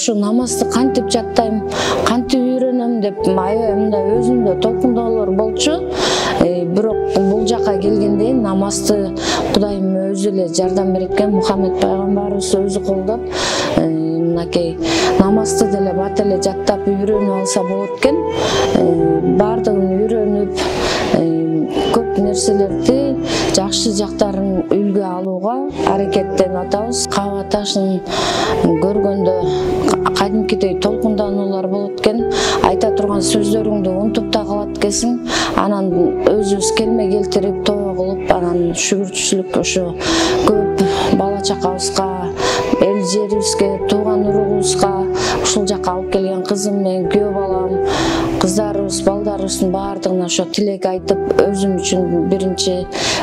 Şu namazды кантип жаттайм, кантип үйрөнөм деп аябай өзүмдө толкундоолор болчу. Бирок бул жака келгенде намазды Кудайым өзү эле жардам берет экен. Мухаммед пайгамбарыбыз өзү колдоп, мынакей намазды деле бат эле жаттап үйрөнүп алса болот экен. Бардыгын үйрөнүп, көп нерселерди жакшы жактарын үлгү алууга аракеттенип атабыз. Каба ташын көргөндө кадимкидей толкундануулар болот экен. Айта турган сөздөрүңдү унутуп да калат экенсиң. Анан өзүбүз келме келтирип тоо кылып, анан шүгүрчүчүлүк ошо көп бала чакабызга, эл жерибизге, тууган уругубузга ушул жака алып келген кызым менен күйөө балам, кыздарыбыз, балдарыбыздын баардыгына ошо тилек айтып, өзүм үчүн биринчи,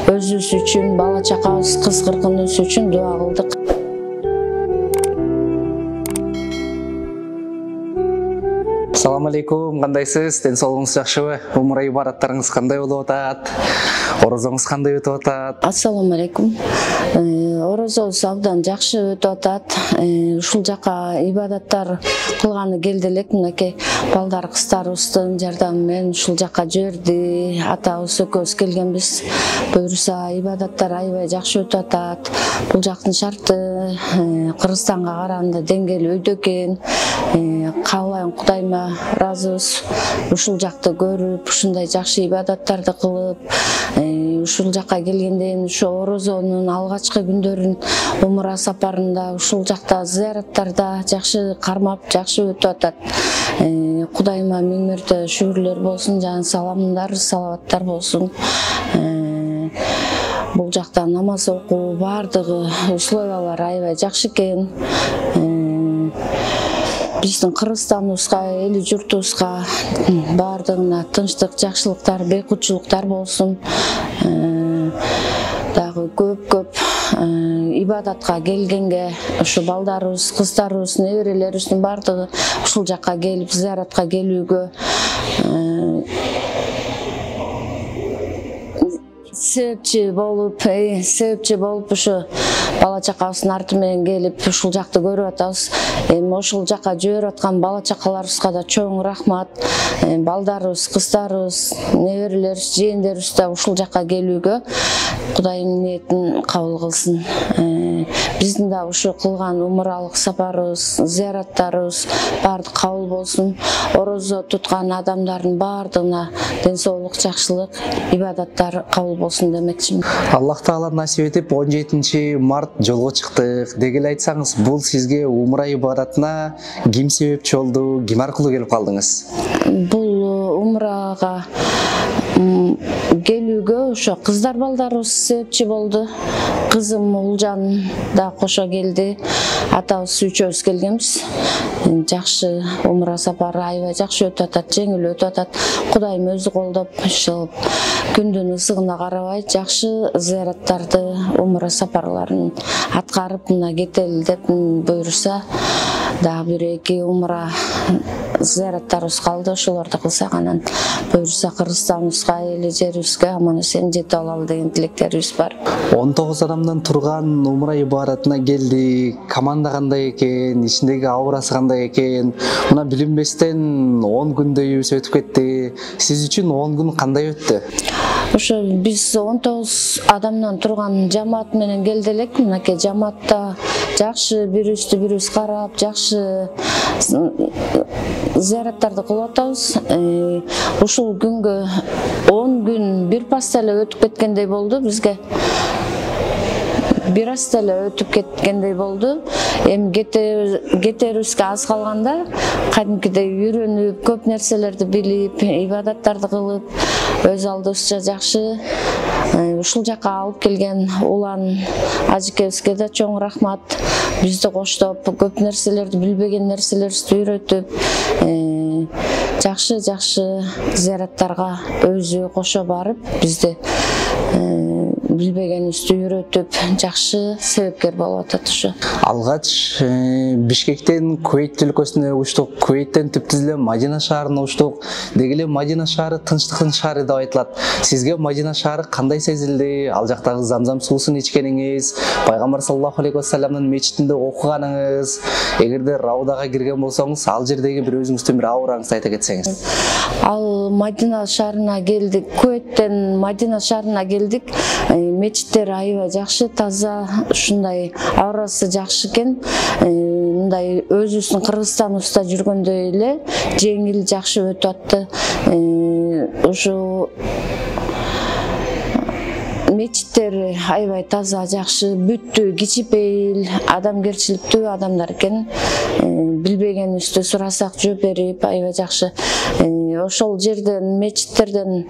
өзүбүз үчүн, бала чакабыз, кыз кыргыныбыз үчүн дуа кылдык. Assalamu alaikum, кандайсыз? Ден соолугуңуз жакшыбы? Умра ибадаттарыңыз кандай болуп атат? Орозоңуз кандай өтүп атат? Ассаламу алейкум. Орозобуз абдан жакшы өтүп атат. Ушул жака ибадаттар кылганы келди элек. Мынакей балдар кыздарыбыздын жардамы менен ушул жака жиберди. Атабыз экөөбүз келгенбиз. Буюрса ибадаттар аябай жакшы өтүп атат. Бул жактын шарты Кыргызстанга караганда деңгээли өйдө экен. Каалайм Кудайыма разыбыз. Ушул жакты көрүп, ушундай жакшы ибадаттарды кылып, ушул жака келгенден ушу Орозонун алгачкы күндөрүн умра сапарында ушул жакта зыяраттарда жакшы кармап, жакшы өтүп атат. Кудайыма миң мәртө шүгүрлөр болсун, жана саламдар, салаваттар болсун. Бул жакта намаз окуу баардыгы условиялар аябай жакшы экен. Биздин Кыргызстаныбызга, эли журтубузга баардыгына тынчтык, жакшылыктар, бейкутчулуктар болсун. Дагы көп ибадатка келгенге ушу балдарыбыз, кыздарыбыз, неберелерибиздин баардыгы ушул жакка келип, зыяратка келүүгө себепчи болуп ушу бала чакабыздын арты менен келип ушул жакты көрүп атабыз. Эми ошол жака жиберип аткан бала чакаларыбызга да чоң рахмат. Балдарыбыз, кыздарыбыз, неберелерибиз, жээндерибиз да ушул жака келүүгө Кудайдын ниетин кабыл кылсын. Биздин да ушу кылган умралык сапарыбыз, зыяраттарыбыз баардык кабыл болсун. Орозо туткан адамдардын баардыгына ден соолук, жакшылык, ибадаттар кабыл болсун демекчимин. Аллах Таала насип этип 17 март жолго чыктык. Деги эле айтсаңыз, бул сизге умра ибадатына ким себепчи болду, ким аркылуу келип калдыңыз? Бул умрага келүүгө ошо кыздар балдарыбыз себепчи болду. Кызым Улжан да кошо келди. Атабыз үчөөбүз келгенбиз. Жакшы умра сапары аябай жакшы өтүп атат, жеңил өтүп атат. Кудайым өзү колдоп, ошол күндүн ысыгына карабай жакшы зыяраттарды, умра сапарларын аткарып мына кетели деп буйрса, дагы бир-эки умра зыяраттарыбыз калды. Ошолорду кылсак, анан буйрса Кыргызстаныбызга, эли жерибизге аман эсен жетип алалы деген тилектерибиз бар. 19 адамдан турган умра ибадатына келди. Команда кандай экен, ичиндеги аурасы кандай экен? Мына билинбестен 10 күндөйүбүз өтүп кетти. Сиз үчүн 10 күн кандай өттү? Ошо биз 19 адамдан турган жамаат менен келди элек. Мынакей жамаатта жакшы бирибизди бирибиз карап, жакшы зыяраттарды кылып атабыз. Ушул күнгө 10 күн бир пас эле өтүп кеткендей болду бизге. Бир аз эле өтүп кеткендей болду. Эми кетерибизге аз калганда кадимкидей үйрөнүп, көп нерселерди билип, ибадаттарды кылып, өз алдыбызча жакшы ушул жака алып келген улан ажекебизге да чоң рахмат. Бизди коштоп, көп нерселерди, билбеген нерселерибизди үйрөтүп, жакшы зыяраттарга өзү кошо барып, бизди билбегенибизди үйрөтүп жакшы себепкер болуп атат ушу. Алгач Бишкектен Кувейт өлкөсүнө учтук, Кувейттен түптүз эле Мадина шаарына учтук. Деги эле Мадина шаары тынчтыктын шаары деп айтылат. Сизге Мадина шаары кандай сезилди? Ал жактагы замзам суусун ичкениңиз, пайгамбар саллаллаху алейхи вассаламдын мечитинде окуганыңыз, эгерде Раудага кирген болсоңуз, ал жердеги бир өзүңүздүн бир аураңызды айта кетсеңиз. Ал Мадина шаарына келдик, Кувейттен Мадина шаарына келдик. Мечиттер аябай жакшы, таза, ушундай аурасы жакшы экен. Мындай өзүбүздүн Кыргызстаныбызда жүргөндөй эле жеңил, жакшы өтүп атты. Ушу мечиттер аябай таза, жакшы, бүттүү, кичипейил, адамгерчиликтүү адамдар экен. Билбегенибизди сурасак жооп берип, аябай жакшы. Ошол жерден, мечиттерден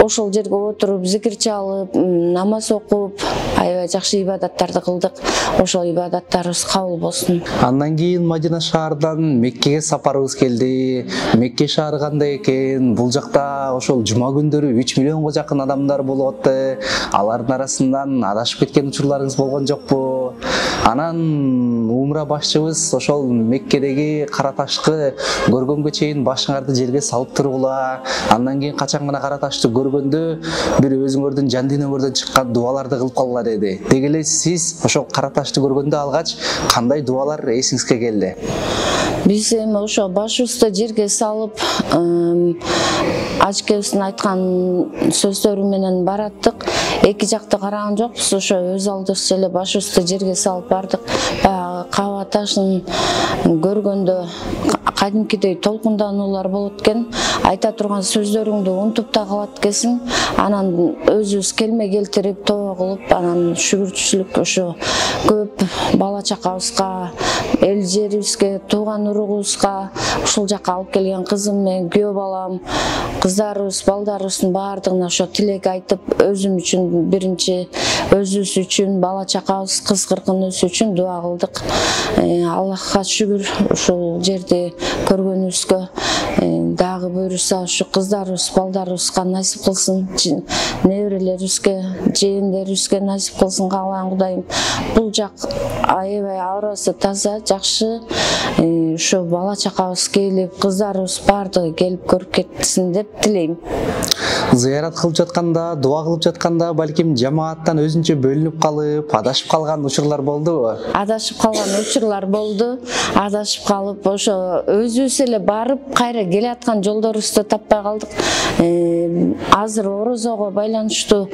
ошол жерге отуруп, зикир чалып, намаз окуп, аябай жакшы ибадаттарды кылдык. Ошол ибадаттарыбыз кабыл болсун. Андан кийин Мадина шаардан Меккеге сапарыбыз келди. Мекке шаары кандай экен? Бул жакта ошол жума күндөрү 3 миллионго жакын адамдар болуп атты. Алардын арасынан адашып кеткен учурларыңыз болгон жокпу? Анан умра башчыбыз ошол Меккедеги кара ташты көргөнгө чейин башыңарды жерге салып тургула. Андан кийин качан гана кара ташты көргөндө бир өзүңөрдүн жан дүйнөңөрдөн чыккан дуаларды кылып калгыла деди. Деги эле сиз ошол кара ташты көргөндө алгач кандай дуалар эсиңизге келди? Биз эми ошо башыбызды жерге салып, ажкебиздин айткан сөздөрү менен бараттык. Эки жакты караган жокпуз, ошо өз алдыбызча эле башыбызды жерге салып бардык. Баягы каба ташын көргөндө кадимкидей толкундануулар болот экен. Айта турган сөздөрүңдү унутуп да калат экенсиң. Анан өзүбүз келме келтирип, тоо кылып, анан шүгүрчүчүлүк ошо көп бала чакабызга, эл жерибизге, тууган уругубузга, ушул жакка алып келген кызым менен күйөө балам, кыздарыбыз, балдарыбыздын баардыгына ошо тилек айтып, өзүм үчүн биринчи, өзүбүз үчүн, бала чакабыз, кыз кыркыныбыз үчүн дуа кылдык. Аллахка шүгүр, ушул жерди көргөнүбүзгө, дагы буйруса ушу кыздарыбыз, балдарыбызга насип кылсын, неберелерибизге, жээндерибизге насип кылсын каалайм Кудайым. Бул жак аябай аурасы таза, жакшы. Ушу бала чакабыз келип, кыздарыбыз баардыгы келип көрүп кетсин деп тилейм. Зыярат кылып жатканда, дуа кылып жатканда балким жамааттан өзүнчө бөлүнүп калып, адашып калган учурлар болдубу? Адашып калган учурлар болду. Адашып калып, ошо өзүбүз эле барып, кайра келе аткан жолдорубузду таппай калдык. Азыр орозого байланыштуу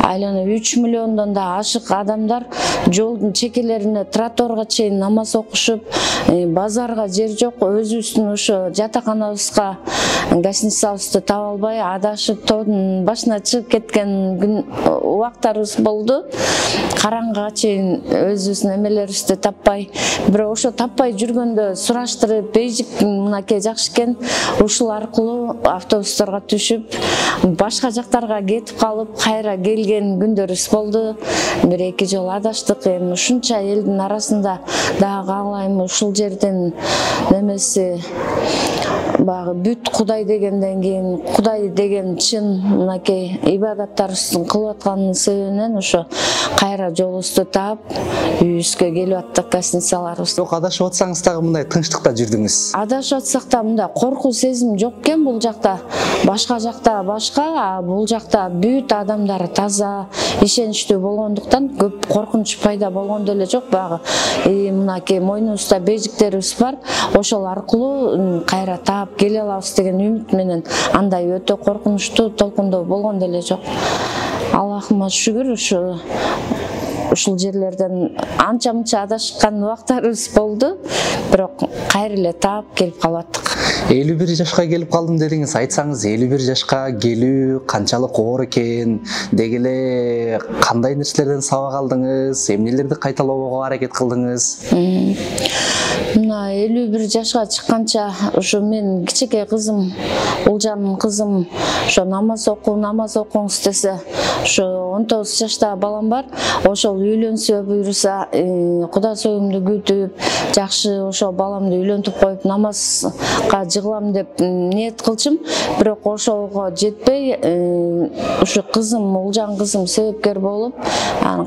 айлана 3 миллиондон да ашык адамдар жолдун чекелерине, тротуарга чейин намаз окушуп, базарга жер жок, өзүбүздүн ошо жатаканабызга гостиницабызды таба албай, адашып тоодун башына чыгып кеткен убактарыбыз болду. Караңгыга чейин өзүбүздүн эмелерибизди таппай, бирок ошо таппай жүргөндө сураштырып, бейжик мынакей жакшы экен, ушул аркылуу автобустарга түшүп, башка жактарга кетип калып, кайра келген күндөрүбүз болду. Бир-эки жолу адаштык. Эми ушунча элдин арасында дагы каалайм ушул жердин немеси баягы бүт Кудай дегенден кийин, Кудай деген чын мынакей ибадаттарыбыздын кылып атканынын себебинен ошо кайра жолубузду таап, үйүбүзгө келип аттык, гостиницаларыбыз. Бирок адашып атсаңыз дагы мындай тынчтыкта жүрдүңүз. Адашып атсак да мындай коркуу сезим жок экен бул жакта. Башка жакта башка, а бул жакта бүт адамдар таза, ишеничтүү болгондуктан көп коркунуч пайда болгондо эле жок. Баягы мынакей мойнубузда бежиктерибиз бар, ошол аркылуу кайра таап келе алабыз деген үмүт менен, андай өтө коркунучтуу толкундоо болгондо эле жок. Аллахыма шүгүр, ушул жерлерден анча-мынча адашкан убактарыбыз болду, бирок кайра эле таап келип калаттык. 51 жашка келип калдым дедиңиз. Айтсаңыз, 51 жашка келүү канчалык оор экен? Деги эле кандай нерселерден сабак алдыңыз? Эмнелерди кайталоого аракет кылдыңыз? Мына 51 жашка чыкканча ошо мен кичике кызым, Улжан кызым ошо намаз окуңуз десе, ошо 19 жаштагы балам бар. Ошол үйлөнсө буйруса, Кудай союмду күтүп, жакшы ошо баламды үйлөнтүп коюп намазга жыгылам деп ниет кылчым. Бирок ошого жетпей, ошо кызым, Улжан кызым себепкер болуп,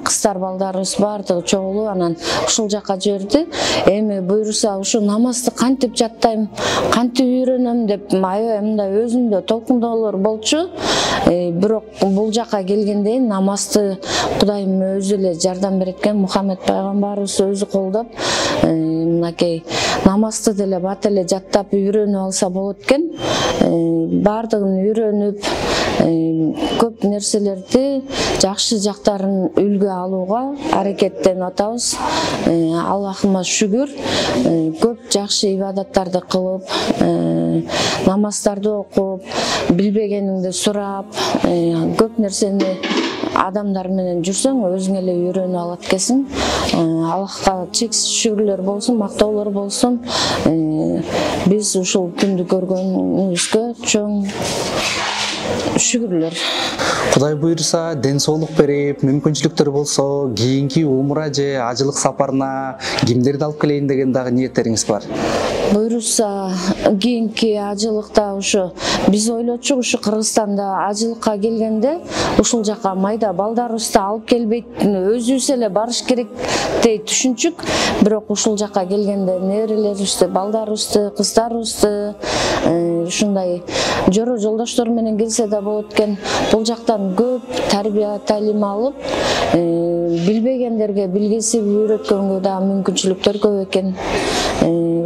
кыздар балдарыбыз бардыгы чогулуп, анан ушул жакка жиберди. Эми буйруса ушу намазды кантип жаттайм, кантип үйрөнөм деп аябай мындай өзүмдө толкундоолор болчу. Бирок бул жакка келгенде намазды Кудайым өзү эле жардам берет экен. Мухаммед пайгамбарыбыз өзү колдоп, мынакей намазды деле бат эле жаттап үйрөнүп алса болот экен. Бардыгын үйрөнүп, көп нерселерди, жакшы жактарын үлгү алууга аракеттенип атабыз. Аллахыма шүгүр, көп жакшы ибадаттарды кылып, намаздарды окуп, билбегениңди сурап, көп нерсени адамдар менен жүрсөң өзүң эле үйрөнүп алат экенсиң. Аллахка чексиз шүгүрлөр болсун, мактоолор болсун. Биз ушул күндү көргөнүбүзгө чоң шүгүрлөр. Кудай буйруса, ден соолук берип, мүмкүнчүлүктөр болсо, кийинки умра же ажылык сапарына кимдерди алып келейин деген дагы ниеттериңиз бар? Буйруса, кийинки ажылыкта ушу биз ойлочук, ушу Кыргызстанда ажылыкка келгенде ушул жака майда балдарыбызды алып келбейт, өзүбүз эле барыш керек дей түшүнчүк. Бирок ушул жака келгенде неберелерибизди, балдарыбызды, кыздарыбызды ушундай жора жолдоштор менен келсе да болот экен. Бул жактан көп тарбия, талим алып, билбегендерге билгесип үйрөткөнгө да мүмкүнчүлүктөр көп экен.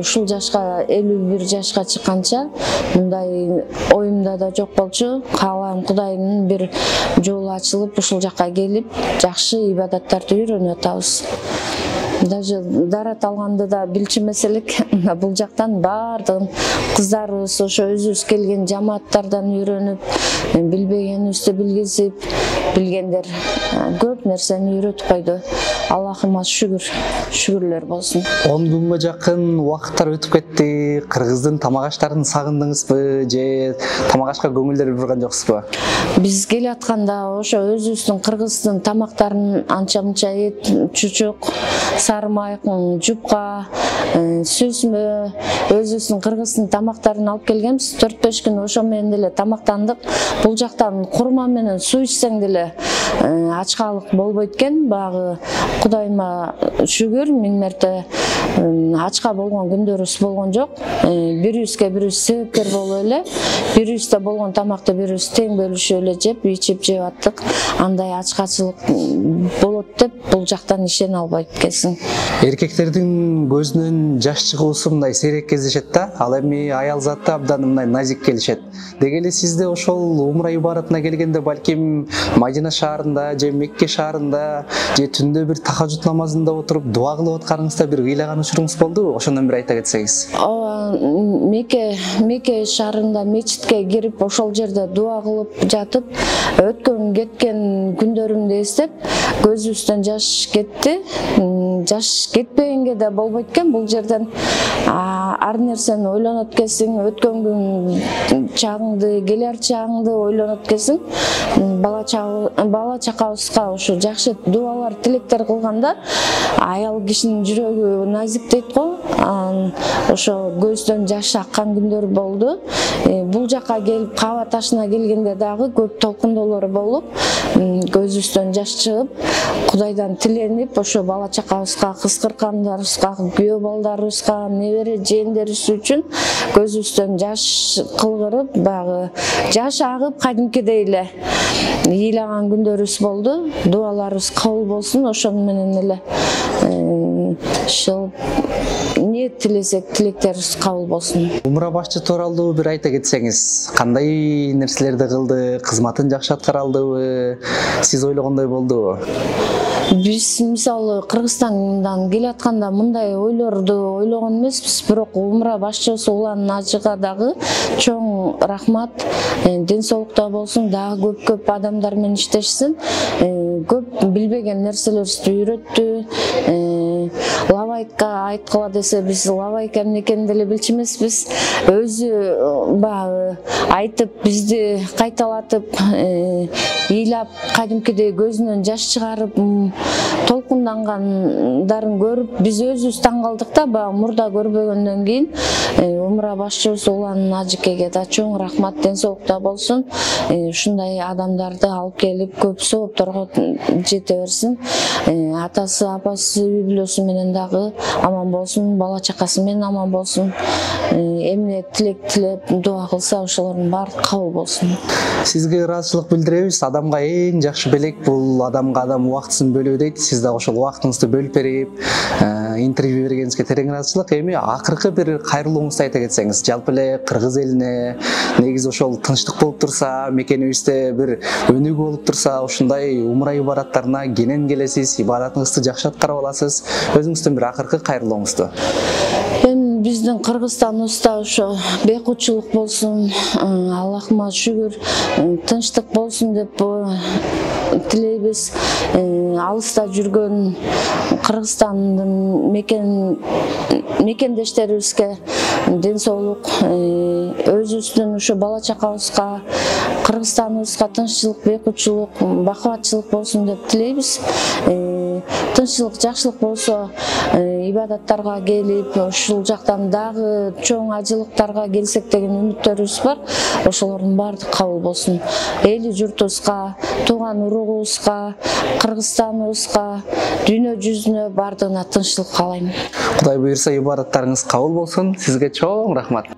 Ушул жашка 51 жашка чыкканча мындай оюмда да жок болчу. Каалайм Кудайдын бир жолу ачылып, ушул жака келип, жакшы ибадаттарды үйрөнүп атабыз. Даже дарат алганды да билчүмес элек. Бул жактан бардыгын кыздарыбыз ошо өзүбүз келген жамааттардан үйрөнүп, билбегенибизди билгизип, билгендер көп нерсени үйрөтүп койду. Аллахыма шүгүр, шүгүрлөр болсун. 10 күнгө жакын убакыттар өтүп кетти. Кыргыздын тамак аштарын сагындыңызбы же тамак ашка көңүлдөр бурган жоксузбу? Биз келе атканда ошо өзүбүздүн кыргыздын тамактарын анча-мынча эт, чучук, сарымайк, жупка, сүзмө, өзүбүздүн кыргыздын тамактарын алып келгенбиз. 4-5 күн ошо менен деле тамактандык. Бул жактан курма менен суу ичсең деле ачкалык болбойт экен. Багы Кудайыма шүгүр, миң мерте ачка болгон күндөрүбүз болгон жок. Бирибизге бирибиз себепкер болуп эле, бирибизде болгон тамакты бирибиз тең бөлүшүп эле жеп, ичип жеп аттык. Андай ачкачылык болот деп бул жактан ишене албайт экенсиң. Эркектердин көзүнөн жаш чыгуусу мындай сейрек кездешет да, ал эми аял заты абдан мындай назик келишет. Деги эле сизде ошол умра ибаратына келгенде балким Мадина шаарында же Мекке шаарында же түндө бир тахажжуд намазында отуруп дуа кылып атканыңызда бир ыйлаган учуруңуз болдубу? Ошондон бир айта кетсеңиз. Мекке шаарында мечитке кирип, ошол жерде дуа кылып жатып, өткөн кеткен күндөрүмдү эстеп, көзүбүздөн жаш кетти. Жаш кетпегенге да болбойт экен. Бул жерден ар нерсени ойлонот экенсиң, өткөн күн чагыңды, келер чагыңды ойлонот экенсиң. Бала чакабызга ушу жакшы дуалар, тилектер кылганда аял кишинин жүрөгү назик дейт го. Ошо көздөн жаш аккан күндөр болду. Бул жака келип, Каба ташына келгенде дагы көп толкундоолор болуп, көзүбүздөн жаш чыгып, Кудайдан тиленип, ошо бала чакабызга, кызкыркандарыбызга, күйөө балдарыбызга, небере жээндерибиз үчүн көзүбүздөн жаш кылгырып, багы жаш агып, кадимкидей эле ыйлаган күндөрүбүз болду. Дуаларыбыз кабыл болсун, ошону менен эле ниет тилесек, тилектерибиз кабыл болсун. Умра башчы тууралуу бир айта кетсеңиз, кандай нерселерди кылды, кызматын жакшы аткара алдыбы, сиз ойлогондой болдубу? Биз мисалы Кыргызстандан келе атканда мындай ойлорду ойлогон эмеспиз, бирок умра башчысы Улан Ажыга дагы чоң рахмат. Ден соолукта болсун, дагы көп адамдар менен иштешсин. Көп билбеген нерселерди үйрөттү. Лавай лавайкка айткыла десе биз лавайк эмне экенин деле билчү эмеспиз. Өзү баягы айтып бизди кайталатып, ыйлап, кадимкидей көзүнөн жаш чыгарып, толкундангандарын көрүп, биз өзүбүз таң калдык да, баягы мурда көрбөгөндөн кийин Умура башчыбыз Улан Ажикеге да чоң рахмат, ден соолукта болсун. Ушундай адамдарды алып келип, көп соопторго жете берсин. Атасы, апасы, үй бүлөсү менен дагы аман болсун, бала чакасы менен аман болсун. Эмне тилек тилеп, дуа кылса, ошолордун баары кабыл болсун. Сизге ыраазычылык билдиребиз. Адамга эң жакшы белек бул адамга адам убактысын бөлүү дейт. Сиз дагы ошол убактыңызды бөлүп берип, интервью бергениңизге терең ыраазычылык. Эми акыркы бир кайрылууңузду айта кетсеңиз, жалпы эле кыргыз элине негизи ошол тынчтык болуп турса, мекенибизде бир өнүгүү болуп турса, ушундай умра ибадаттарына кенен келесиз, ибадатыңызды жакшы аткарып аласыз. Өзүңүздүн бир акыркы кайрылууңузду. Биздин Кыргызстаныбызда ошо бейкутчулук болсун, Аллахыма шүгүр, тынчтык болсун деп тилейбиз. Алыста жүргөн Кыргызстандын мекендештерибизге ден соолук, өзүбүздүн ушу бала чакабызга, Кыргызстаныбызга тынччылык, бейкутчулук, бакубатчылык болсун деп тилейбиз. Тынччылык, жакшылык болсо, ибадаттарга келип, ушул жактан дагы чоң ажылыктарга келсек деген үмүттөрүбүз бар. Ошолордун баардыгы кабыл болсун. Эли журтубузга, тууган уругубузга, Кыргызстаныбызга, дүйнө жүзүнө баардыгына тынччылык каалайм. Кудай буйрса ибадаттарыңыз кабыл болсун. Сизге чоң рахмат.